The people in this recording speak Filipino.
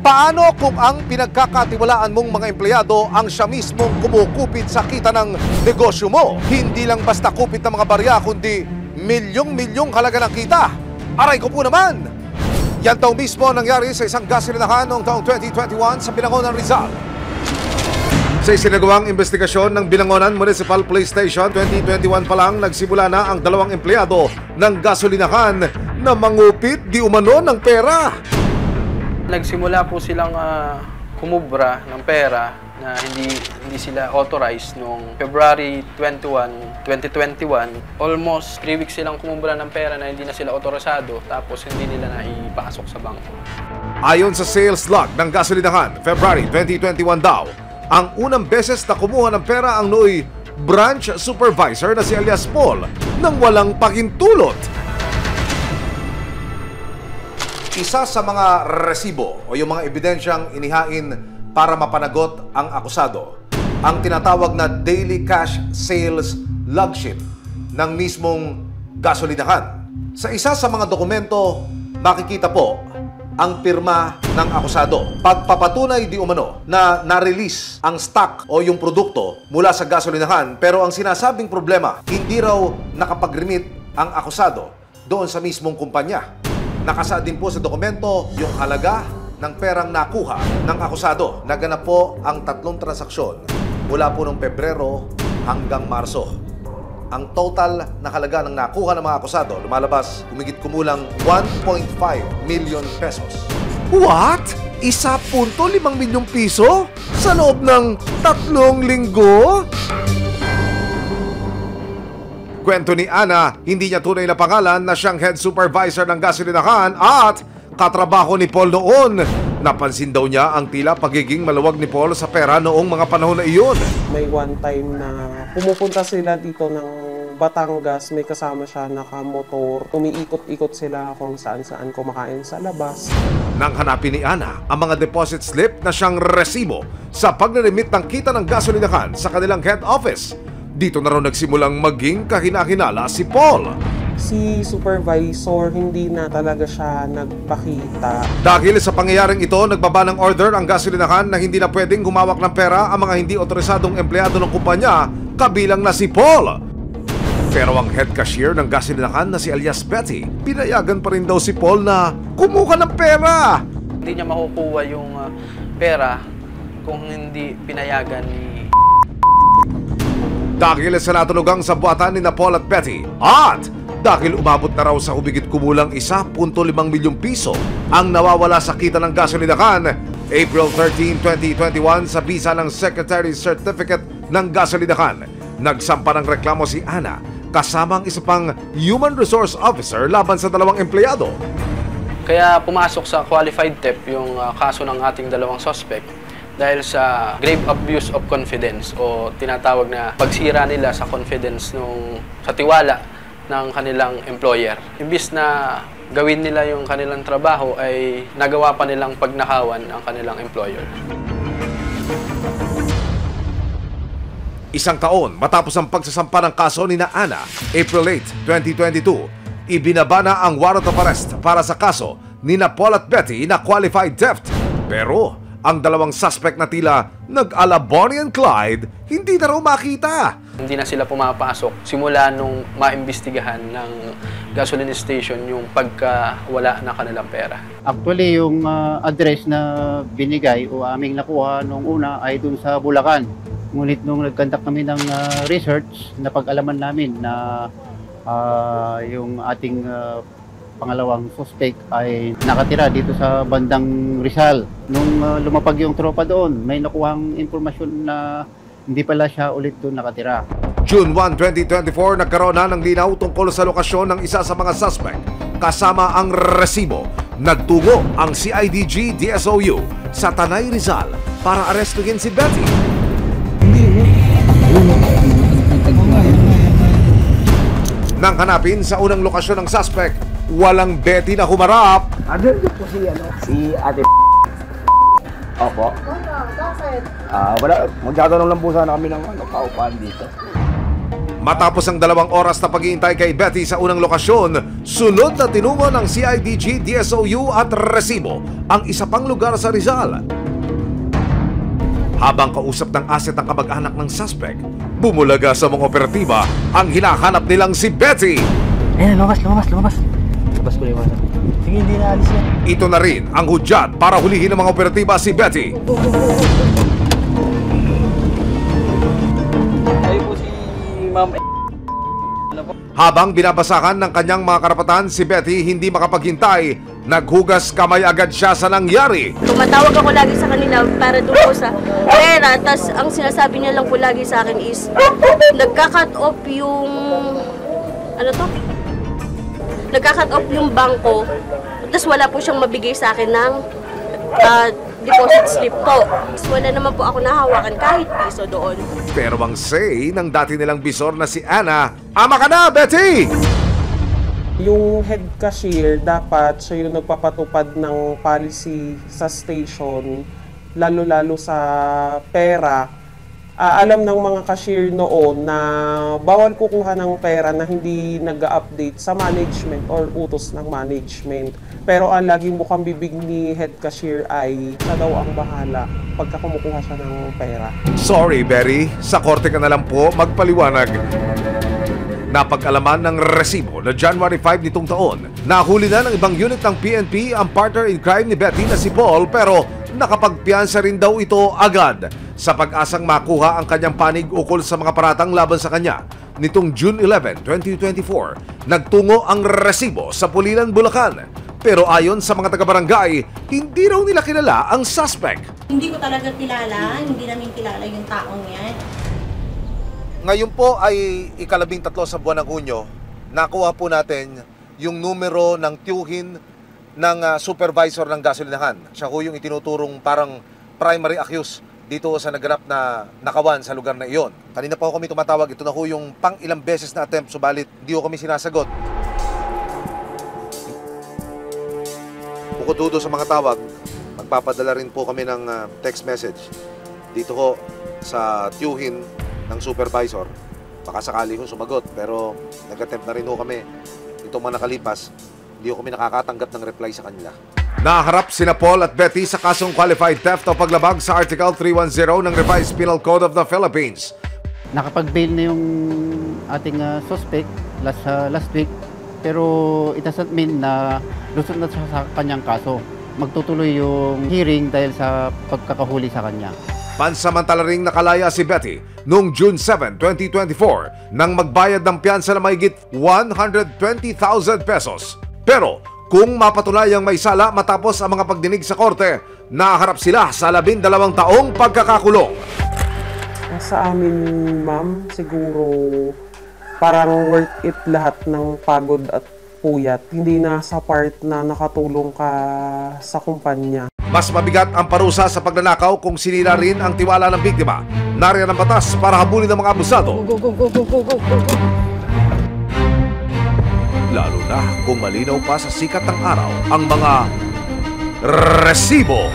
Paano kung ang pinagkakatiwalaan mong mga empleyado ang siya mismong kumukupit sa kita ng negosyo mo? Hindi lang basta kupit ng mga barya, kundi milyong-milyong halaga ng kita. Aray ko po naman! Yan daw mismo nangyari sa isang gasolinahan noong taong 2021 sa Binangonan, Rizal. Sa isinagawang investigasyon ng Binangonan Municipal Police Station, 2021 pa lang nagsimula na ang dalawang empleyado ng gasolinahan na mangupit di umano ng pera. Nagsimula po silang kumubra ng pera na hindi sila authorized noong February 21, 2021. Almost 3 weeks silang kumubra ng pera na hindi na sila autorisado, tapos hindi nila na ipasok sa bangko. Ayon sa sales log ng gasolinahan, February 2021 daw, ang unang beses na kumuha ng pera ang nooy branch supervisor na si alias Paul nang walang pahintulot. Isa sa mga resibo o yung mga ebidensyang inihain para mapanagot ang akusado, ang tinatawag na daily cash sales log sheet ng mismong gasolinahan. Sa isa sa mga dokumento, makikita po ang pirma ng akusado. Pagpapatunay di umano na na-release ang stock o yung produkto mula sa gasolinahan, pero ang sinasabing problema, hindi raw nakapag-remit ang akusado doon sa mismong kumpanya. Nakasaad din po sa dokumento yung halaga ng perang nakuha ng akusado. Naganap po ang 3 transaksyon mula po noong Pebrero hanggang Marso. Ang total na halaga ng nakuha ng mga akusado lumalabas humigit kumulang 1.5 million pesos. What? 1.5 milyong piso? Sa loob ng 3 linggo? Kwento ni Ana, hindi niya tunay na pangalan na siyang head supervisor ng gasolinahan at katrabaho ni Paul noon. Napansin daw niya ang tila pagiging maluwag ni Paul sa pera noong mga panahon na iyon. May one time na pumupunta sila dito ng Batangas, may kasama siya nakamotor. Umiikot-ikot sila kung saan-saan kumakain sa labas. Nang hanapin ni Ana ang mga deposit slip na siyang resibo sa pagre-remit ng kita ng gasolinahan sa kanilang head office, dito na raw nagsimulang maging kahina-hinala si Paul. Si supervisor, hindi na talaga siya nagpakita. Dahil sa pangyayaring ito, nagbaba ng order ang gasolinahan na hindi na pwedeng humawak ng pera ang mga hindi otorisadong empleyado ng kumpanya, kabilang na si Paul. Pero ang head cashier ng gasolinahan na si alias Betty, pinayagan pa rin daw si Paul na kumuha ng pera. Hindi niya makukuha yung pera kung hindi pinayagan ni... Dahil sa natulugang sa buhatan ni Paul at Betty at dahil umabot na raw sa humigit kumulang 1.5 milyong piso ang nawawala sa kita ng gasolinahan, April 13, 2021 sa bisa ng Secretary's Certificate ng gasolinahan, nagsampa ng reklamo si Ana kasama ang isa pang Human Resource Officer laban sa 2 empleyado. Kaya pumasok sa qualified theft yung kaso ng ating 2 suspect dahil sa grave abuse of confidence o tinatawag na pagsira nila sa confidence sa tiwala ng kanilang employer. Imbis na gawin nila yung kanilang trabaho ay nagawa pa nilang pagnakawan ang kanilang employer. Isang taon matapos ang pagsasampa ng kaso ni Ana, April 8, 2022, ibinaba na ang warrant of arrest para sa kaso ni Paul at Betty na qualified theft. Pero ang 2 suspect na tila nag-ala Bonnie and Clyde, hindi na raw makita. Hindi na sila pumapasok simula nung maimbestigahan ng gasoline station yung pagkawala ng kanilang pera. Actually, yung address na binigay o aming nakuha nung una ay dun sa Bulacan. Ngunit nung nag-conduct kami ng research, napag-alaman namin na yung ating pangalawang suspect ay nakatira dito sa bandang Rizal. Nung lumapag yung tropa doon, may nakuhang impormasyon na hindi pala siya ulit doon nakatira. June 1, 2024, nagkaroon na ng linaw tungkol sa lokasyon ng isa sa mga suspect. Kasama ang resibo, nagtungo ang CIDG DSOU sa Tanay, Rizal para arestuhin si Betty. Nang hanapin sa unang lokasyon ng suspect, walang Betty na humarap. Ano po si Ate Opo. Bakit? Wala, magtatanong lang po sana kami ng paupahan dito. Matapos ang 2 oras na paghihintay kay Betty sa unang lokasyon, sunod na tinungo ng CIDG, DSOU at Resibo ang isa pang lugar sa Rizal. Habang kausap ng asset ang kamag-anak ng suspect, bumulaga sa mga operatiba ang hinahanap nilang si Betty. Ayun, lumabas. Labas ko yung sige, hindi na alis yan. Ito na rin ang hudyat para hulihin ng mga operatiba si Betty. Kayo po si Ma'am Habang binabasahan ng kanyang mga karapatan, si Betty hindi makapaghintay. Naghugas kamay agad siya sa nangyari. Tumatawag ako lagi sa kanila para doon po sa pera. Tapos ang sinasabi niya lang po lagi sa akin is, nagka-cut off yung, nagka-cut off yung bangko. Tapos wala po siyang mabigay sa akin ng deposit slip po. Tapos wala naman po ako nahawakan kahit piso doon. Pero ang say ng dati nilang bisor na si Ana, "Ama ka na, Betty!" Yung head cashier, dapat siya yung nagpapatupad ng policy sa station, lalo-lalo sa pera. Alam ng mga cashier noon na bawal kukuha ng pera na hindi nag-update sa management or utos ng management. Pero ang laging bukang bibig ni head cashier ay siya daw ang bahala pagka kumukuha siya ng pera. Sorry, Berry. Sa korte ka na lang po magpaliwanag. Napag-alaman ng Resibo na January 5 nitong taon, nahuli na ng ibang unit ng PNP ang partner in crime ni Betty na si Paul, pero nakapagpiyansa rin daw ito agad sa pag-asang makuha ang kanyang panig ukol sa mga paratang laban sa kanya. Nitong June 11, 2024, nagtungo ang Resibo sa Pulilan, Bulacan. Pero ayon sa mga taga-barangay, hindi raw nila kilala ang suspect. Hindi ko talaga kilala, hindi namin kilala yung taong yan. Ngayon po ay ika-13 sa buwan ng Hunyo. Nakuha po natin yung numero ng tiyuhin ng supervisor ng gasolinahan. Siya ho yung itinuturong parang primary accused dito sa naganap na nakawan sa lugar na iyon. Kanina pa ho kami tumatawag. Ito na ho yung pang-ilang beses na attempt, subalit di ho kami sinasagot. Bukod doon sa mga tawag, magpapadala rin po kami ng text message dito ho sa tiyuhin ng supervisor. Baka sakali ho sumagot, pero nag-attempt na rin ho kami itong mga nakalipas. Hindi ho kami nakakatanggap ng reply sa kanila. Naharap sina Paul at Betty sa kasong qualified theft o paglabag sa Article 310 ng Revised Penal Code of the Philippines. Nakapag-bail na yung ating suspect last week, pero it doesn't mean na lusot na siya sa kanyang kaso. Magtutuloy yung hearing dahil sa pagkakahuli sa kanya. Pansamantala ring nakalaya si Betty noong June 7, 2024 nang magbayad ng piyansa na mahigit 120,000 pesos. Pero kung mapatunayang may sala matapos ang mga pagdinig sa korte, naharap sila sa 12 taong pagkakakulong. Sa amin, ma'am, siguro parang worth it lahat ng pagod at puyat. Hindi na sa part na nakatulong ka sa kumpanya. Mas mabigat ang parusa sa pagnanakaw kung sinira rin ang tiwala ng biktima. Nariyan ang batas para habulin ng mga abusado. Go. Lalo na kung malinaw pa sa sikat ng araw ang mga resibo.